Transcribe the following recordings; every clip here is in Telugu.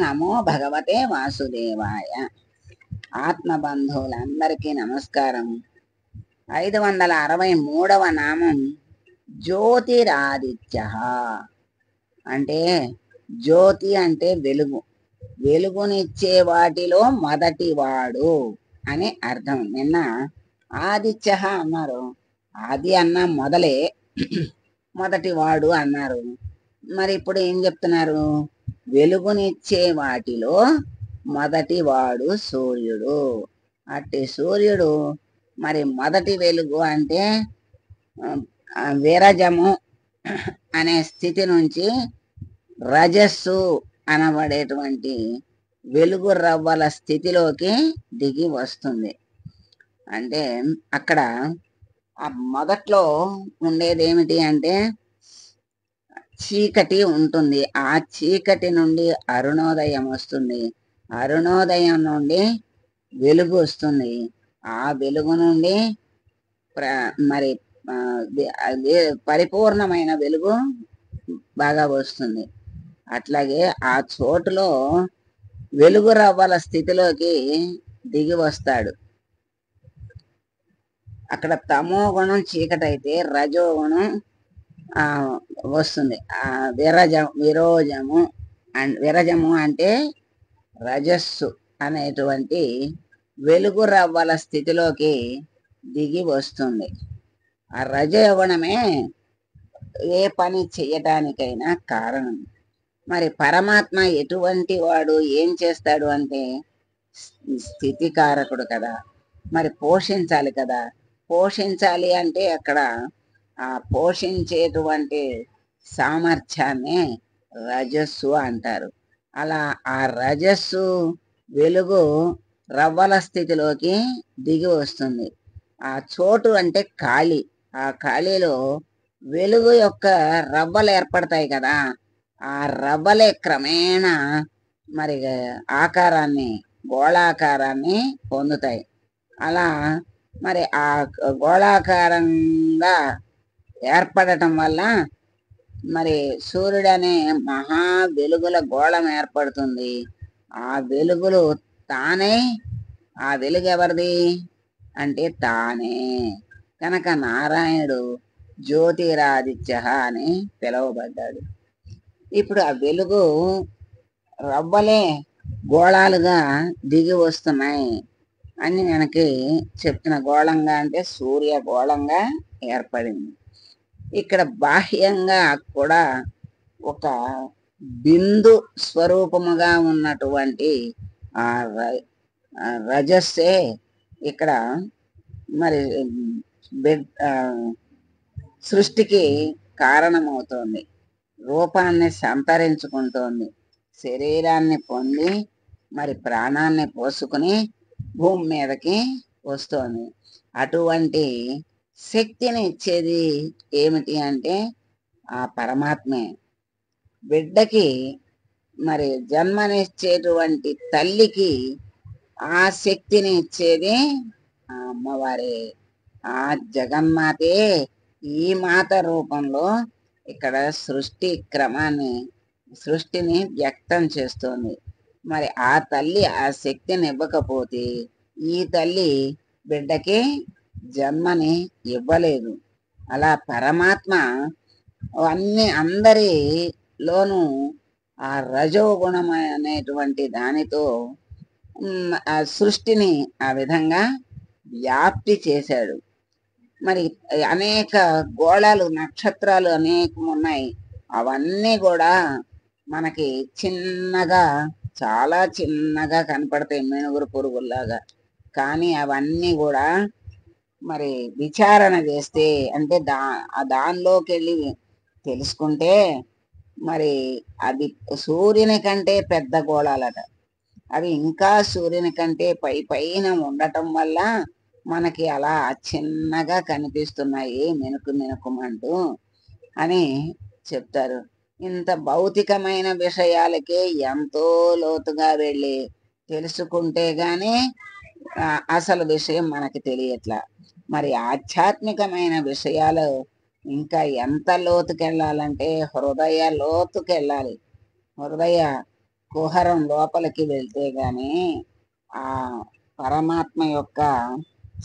నమో భగవతే వాసుదేవాయ. ఆత్మబంధువులందరికీ నమస్కారం. 563వ నామం జ్యోతిరాదిత్య. అంటే జ్యోతి అంటే వెలుగు, వెలుగునిచ్చే వాటిలో మొదటివాడు అని అర్థం. నిన్న ఆదిత్య అన్నారు, ఆది అన్న మొదలే, మొదటివాడు అన్నారు. మరి ఇప్పుడు ఏం చెప్తున్నారు? వెలుగునిచ్చే వాటిలో మొదటివాడు సూర్యుడు. అట్టి సూర్యుడు మరి మొదటి వెలుగు అంటే విరజము అనే స్థితి నుంచి రజస్సు అనబడేటువంటి వెలుగు రవ్వల స్థితిలోకి దిగి వస్తుంది. అంటే అక్కడ ఆ మొదట్లో ఉండేది ఏమిటి అంటే చీకటి ఉంటుంది. ఆ చీకటి నుండి అరుణోదయం వస్తుంది, అరుణోదయం నుండి వెలుగు వస్తుంది, ఆ వెలుగు నుండి మరి పరిపూర్ణమైన వెలుగు బాగా వస్తుంది. అట్లాగే ఆ చోటులో వెలుగు రవ్వల స్థితిలోకి దిగి వస్తాడు. అక్కడ తమో గుణం చీకటి అయితే రజోగుణం వస్తుంది. విరజము అంటే రజస్సు అనేటువంటి వెలుగు రవ్వల స్థితిలోకి దిగి వస్తుంది. ఆ రజోగుణమే ఏ పని చేయటానికైనా కారణం. మరి పరమాత్మ ఎటువంటి వాడు, ఏం చేస్తాడు అంటే స్థితికారకుడు కదా, మరి పోషించాలి కదా. పోషించాలి అంటే అక్కడ ఆ పోషించేటువంటి సామర్థ్యాన్ని రజస్సు అంటారు. అలా ఆ రజస్సు వెలుగు రవ్వల స్థితిలోకి దిగి వస్తుంది. ఆ చోటు అంటే ఖాళీ, ఆ ఖాళీలో వెలుగు యొక్క రవ్వలు ఏర్పడతాయి కదా, ఆ రవ్వలే క్రమేణా మరి ఆకారాన్ని, గోళాకారాన్ని పొందుతాయి. అలా మరి ఆ గోళాకారంగా ఏర్పడటం వల్ల మరి సూర్యుడు అనే మహా వెలుగుల గోళం ఏర్పడుతుంది. ఆ వెలుగులు తానే, ఆ వెలుగు ఎవరిది అంటే తానే కనుక నారాయణుడు జ్యోతిరాదిత్య అని పిలువబడ్డాడు. ఇప్పుడు ఆ వెలుగు రవ్వలే గోళాలుగా దిగి వస్తున్నాయి అని మనకి చెప్తున్న. గోళంగా అంటే సూర్య గోళంగా ఏర్పడింది. ఇక్కడ బాహ్యంగా కూడా ఒక బిందు స్వరూపముగా ఉన్నటువంటి ఆ రజస్సే ఇక్కడ మరి సృష్టికి కారణమవుతోంది. రూపాన్ని సంతరించుకుంటోంది, శరీరాన్ని పొంది మరి ప్రాణాన్ని పోసుకుని భూమి మీదకి వస్తోంది. అటువంటి శక్తిని ఇచ్చేది ఏమిటి అంటే ఆ పరమాత్మే. బిడ్డకి మరి జన్మనిచ్చేటువంటి తల్లికి ఆ శక్తిని ఇచ్చేది ఆ అమ్మవారే. ఆ జగన్మాతే ఈ మాత రూపంలో ఇక్కడ సృష్టి క్రమాన్ని, సృష్టిని వ్యక్తం చేస్తోంది. మరి ఆ తల్లి ఆ శక్తిని ఇవ్వకపోతే ఈ తల్లి బిడ్డకి జన్మని ఇవ్వలేదు. అలా పరమాత్మ అందరిలోనూ ఆ రజోగుణం అనేటువంటి దానితో ఆ సృష్టిని ఆ విధంగా వ్యాప్తి చేశాడు. మరి అనేక గోళాలు, నక్షత్రాలు అనేకం ఉన్నాయి. అవన్నీ కూడా మనకి చిన్నగా, చాలా చిన్నగా కనపడతాయి, మెనుగురు పురుగుల్లాగా. కానీ అవన్నీ కూడా మరి విచారణ చేస్తే అంటే దానిలోకి వెళ్ళి తెలుసుకుంటే మరి అది సూర్యుని కంటే పెద్ద గోళాలట. అవి ఇంకా సూర్యుని కంటే పైన ఉండటం వల్ల మనకి అలా చిన్నగా కనిపిస్తున్నాయి, మెనుకు మెనుకుమంటూ అని చెప్తారు. ఇంత భౌతికమైన విషయాలకే ఎంతో లోతుగా వెళ్ళి తెలుసుకుంటే గాని అసలు విషయం మనకి తెలియట్లా. మరి ఆధ్యాత్మికమైన విషయాలు ఇంకా ఎంత లోతుకెళ్ళాలంటే హృదయ లోతుకెళ్ళాలి. హృదయ కుహరం లోపలికి వెళ్తే గాని ఆ పరమాత్మ యొక్క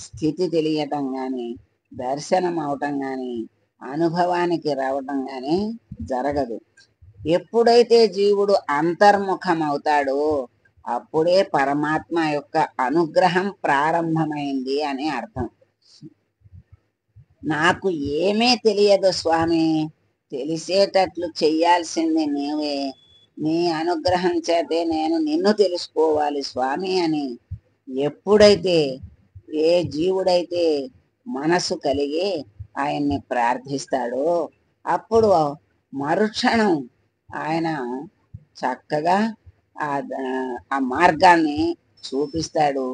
స్థితి తెలియటం గాని దర్శనం అవటం గాని అనుభవానికి రావటం గాని జరగదు. ఎప్పుడైతే జీవుడు అంతర్ముఖం అవుతాడో అప్పుడే పరమాత్మ యొక్క అనుగ్రహం ప్రారంభమైంది అని అర్థం. నాకు ఏమీ తెలియదు స్వామి, తెలిసేటట్లు చెయ్యాల్సింది నీవే, నీ అనుగ్రహం చేతే నేను నిన్ను తెలుసుకోవాలి స్వామి అని ఎప్పుడైతే ఏ జీవుడైతే మనసు కలిగి ఆయన్ని ప్రార్థిస్తాడో అప్పుడు మరుక్షణం ఆయన చక్కగా ఆ మార్గాన్ని చూపిస్తాడు,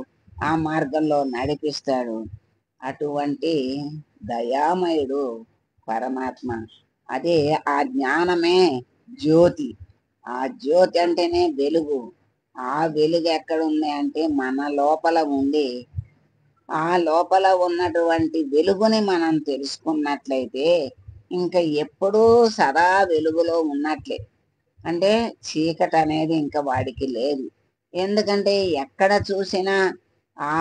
ఆ మార్గంలో నడిపిస్తాడు. అటువంటి దయామయుడు పరమాత్మ. అదే ఆ జ్ఞానమే జ్యోతి. ఆ జ్యోతి అంటేనే వెలుగు. ఆ వెలుగు ఎక్కడుంది అంటే మన లోపల ఉంది. ఆ లోపల ఉన్నటువంటి వెలుగుని మనం తెలుసుకున్నట్లయితే ఇంకా ఎప్పుడూ సదా వెలుగులో ఉన్నట్లే. అంటే చీకటి అనేది ఇంకా వాడికి లేదు. ఎందుకంటే ఎక్కడ చూసినా ఆ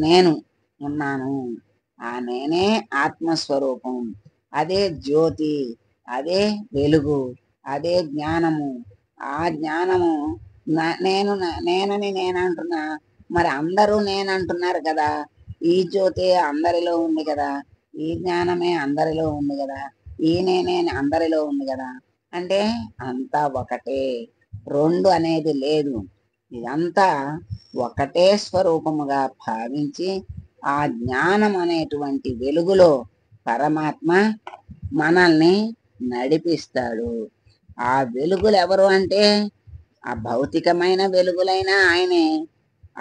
నేను ఉన్నాను, ఆ నేనే ఆత్మస్వరూపం, అదే జ్యోతి, అదే వెలుగు, అదే జ్ఞానము. ఆ జ్ఞానము నేనని నేనంటున్నా, మరి అందరూ నేనంటున్నారు కదా, ఈ జ్యోతి అందరిలో ఉంది కదా, ఈ జ్ఞానమే అందరిలో ఉంది కదా, ఈ నేనే అందరిలో ఉంది కదా, అంటే అంతా ఒకటే, రెండు అనేది లేదు. ఇదంతా ఒకటే స్వరూపముగా భావించి ఆ జ్ఞానం అనేటువంటి వెలుగులో పరమాత్మ మనల్ని నడిపిస్తాడు. ఆ వెలుగులు ఎవరు అంటే ఆ భౌతికమైన వెలుగులైనా ఆయనే,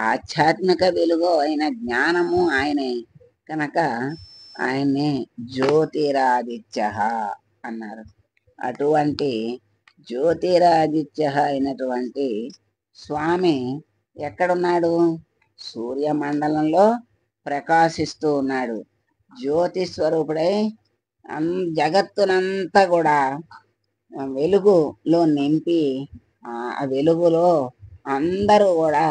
ఆధ్యాత్మిక వెలుగు అయిన జ్ఞానము ఆయనే కనుక ఆయన్ని జ్యోతిరాదిత్య అన్నారు. అటువంటి జ్యోతిరాదిత్య అయినటువంటి స్వామి ఎక్కడున్నాడు? సూర్యమండలంలో ప్రకాశిస్తూ ఉన్నాడు. జ్యోతి స్వరూపుడై జగత్తునంతా కూడా వెలుగులో నింపి ఆ వెలుగులో అందరూ కూడా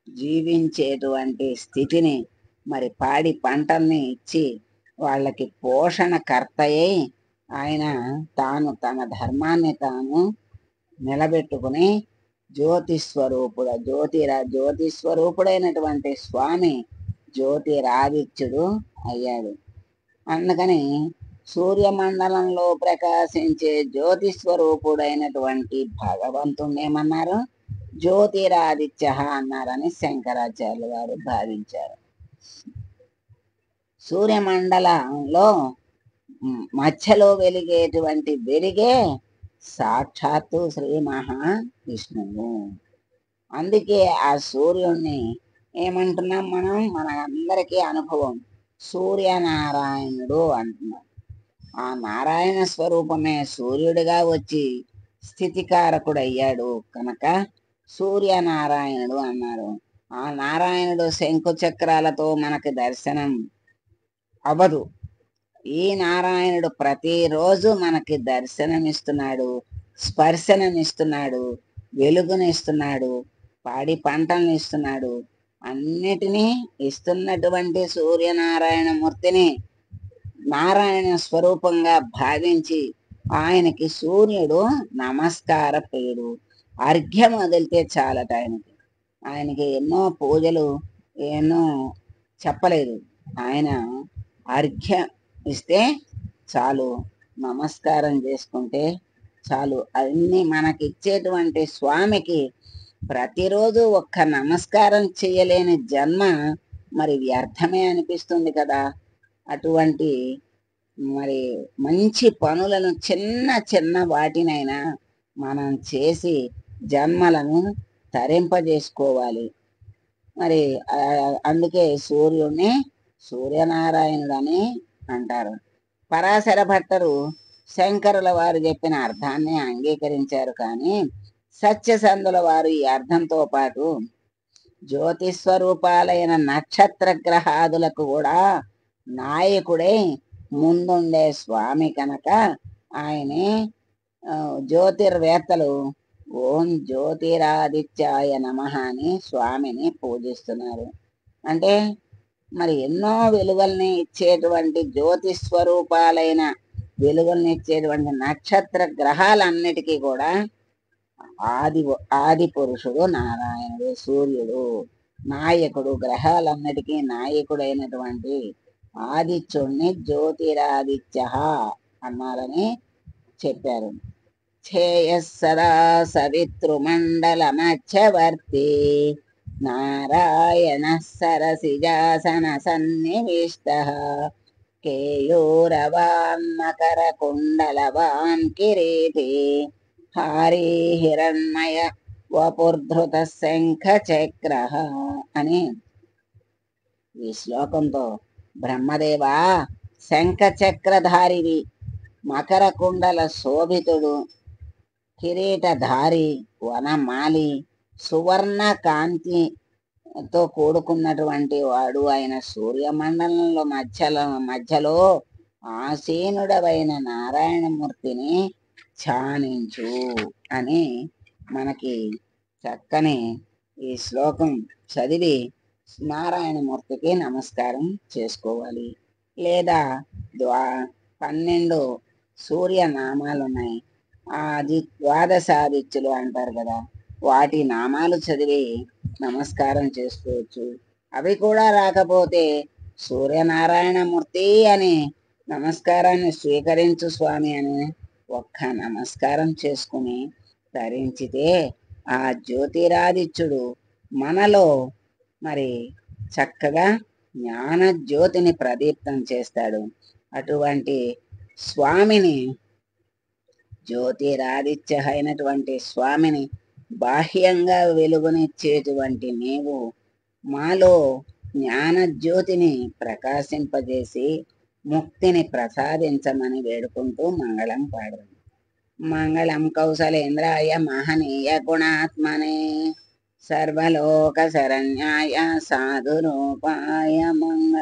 జీవించేటువంటి స్థితిని, మరి పాడి పంటల్ని ఇచ్చి వాళ్ళకి పోషణ కర్తయ్యి ఆయన తాను తన ధర్మాన్ని తాను నిలబెట్టుకుని జ్యోతి స్వరూపుడైనటువంటి స్వామి జ్యోతిరాదిత్యుడు అయ్యాడు. అందుకని సూర్యమండలంలో ప్రకాశించే జ్యోతి స్వరూపుడైనటువంటి భగవంతుణ్ణి ఏమన్నారు? జ్యోతిరాదిత్య అన్నారని శంకరాచార్యులు గారు భావించారు. సూర్యమండలంలో మధ్యలో వెలిగేటువంటి వెలిగే సాక్షాత్తు శ్రీ మహావిష్ణువు. అందుకే ఆ సూర్యుణ్ణి ఏమంటున్నాం మనం? మన అందరికీ అనుభవం సూర్యనారాయణుడు అంటున్నాం. ఆ నారాయణ స్వరూపమే సూర్యుడిగా వచ్చి స్థితికారకుడు అయ్యాడు కనుక సూర్యనారాయణుడు అన్నారు. ఆ నారాయణుడు శంకు చక్రాలతో మనకి దర్శనం అవ్వదు. ఈ నారాయణుడు ప్రతిరోజు మనకి దర్శనమిస్తున్నాడు, స్పర్శనమిస్తున్నాడు, వెలుగునిస్తున్నాడు, పాడి పంటలను ఇస్తున్నాడు. అన్నిటినీ ఇస్తున్నటువంటి సూర్యనారాయణ మూర్తిని నారాయణ స్వరూపంగా భావించి ఆయనకి సూర్యుడు నమస్కార ప్రియుడు. అర్ఘ్యం వదిలితే చాలట ఆయనకి ఎన్నో పూజలు ఎన్నో చెప్పలేదు. ఆయన అర్ఘ్యం ఇస్తే చాలు, నమస్కారం చేసుకుంటే చాలు. అన్ని మనకిచ్చేటువంటి స్వామికి ప్రతిరోజు ఒక్క నమస్కారం చేయలేని జన్మ మరి వ్యర్థమే అనిపిస్తుంది కదా. అటువంటి మరి మంచి పనులను చిన్న చిన్న వాటినైనా మనం చేసి జన్మలను తరింపజేసుకోవాలి. మరి అందుకే సూర్యుడిని సూర్యనారాయణుడని అంటారు. పరాశర భట్టరు శంకరుల వారు చెప్పిన అర్థాన్ని అంగీకరించారు. కానీ సత్యసంధుల వారు ఈ అర్థంతో పాటు జ్యోతిస్వరూపాలైన నక్షత్ర గ్రహాదులకు కూడా నాయకుడై ముందుండే స్వామి కనుక ఆయనే జ్యోతిర్వేత్తలు ఓం జ్యోతిరాదిత్యాయ నమః అని స్వామిని పూజిస్తున్నారు. అంటే మరి ఎన్నో వెలుగుల్ని ఇచ్చేటువంటి జ్యోతి స్వరూపాలైన వెలుగుల్ని ఇచ్చేటువంటి నక్షత్ర గ్రహాలన్నిటికీ కూడా ఆది ఆది పురుషుడు నారాయణుడు, సూర్యుడు నాయకుడు, గ్రహాలన్నిటికీ నాయకుడైనటువంటి ఆదిత్యుణ్ణి జ్యోతిరాదిత్య అన్నారని చెప్పారు. ఛేయస్సదా సవితృమండల మధ్యవర్తి నారాయణ సరసిజాసన సన్నివిష్ట కేయూరవాన్ మకర కుండలవాన్ కిరీటి హారీ హిరణ్మయ వపుర్ధృత శంఖ చక్ర అని ఈ శ్లోకంతో బ్రహ్మదేవా శంఖ చక్రధారివి, మకర కుండల శోభితుడు, కిరీటధారి, వనమాలి, సువర్ణ కాంతితో కూడుకున్నటువంటి వాడు అయిన సూర్యమండలంలో మధ్యలో ఆసీనుడవైన నారాయణమూర్తిని ధ్యానించు అని మనకి చక్కని ఈ శ్లోకం చదివి నారాయణమూర్తికి నమస్కారం చేసుకోవాలి. లేదా 12 సూర్య నామాలు ఉన్నాయి, అది ద్వాదశాదిత్యులు అంటారు కదా, వాటి నామాలు చదివి నమస్కారం చేసుకోవచ్చు. అవి కూడా రాకపోతే సూర్యనారాయణమూర్తి అని నమస్కారాన్ని స్వీకరించు స్వామి అని ఒక్క నమస్కారం చేసుకుని ధరించితే ఆ జ్యోతిరాదిత్యుడు మనలో మరి చక్కగా జ్ఞాన జ్యోతిని ప్రదీప్తం చేస్తాడు. అటువంటి స్వామిని, జ్యోతిరాదిత్య అయినటువంటి స్వామిని బాహ్యంగా వెలుగునిచ్చేటువంటి నీవు మాలో జ్ఞాన జ్యోతిని ప్రకాశింపజేసి ముక్తిని ప్రసాదించమని వేడుకుంటూ మంగళం పాడదాం. మంగళం కౌసలేంద్రాయ మహనీయ గుణాత్మనే సర్వలోక శరణ్యాయ సాధురూపాయ మంగళం.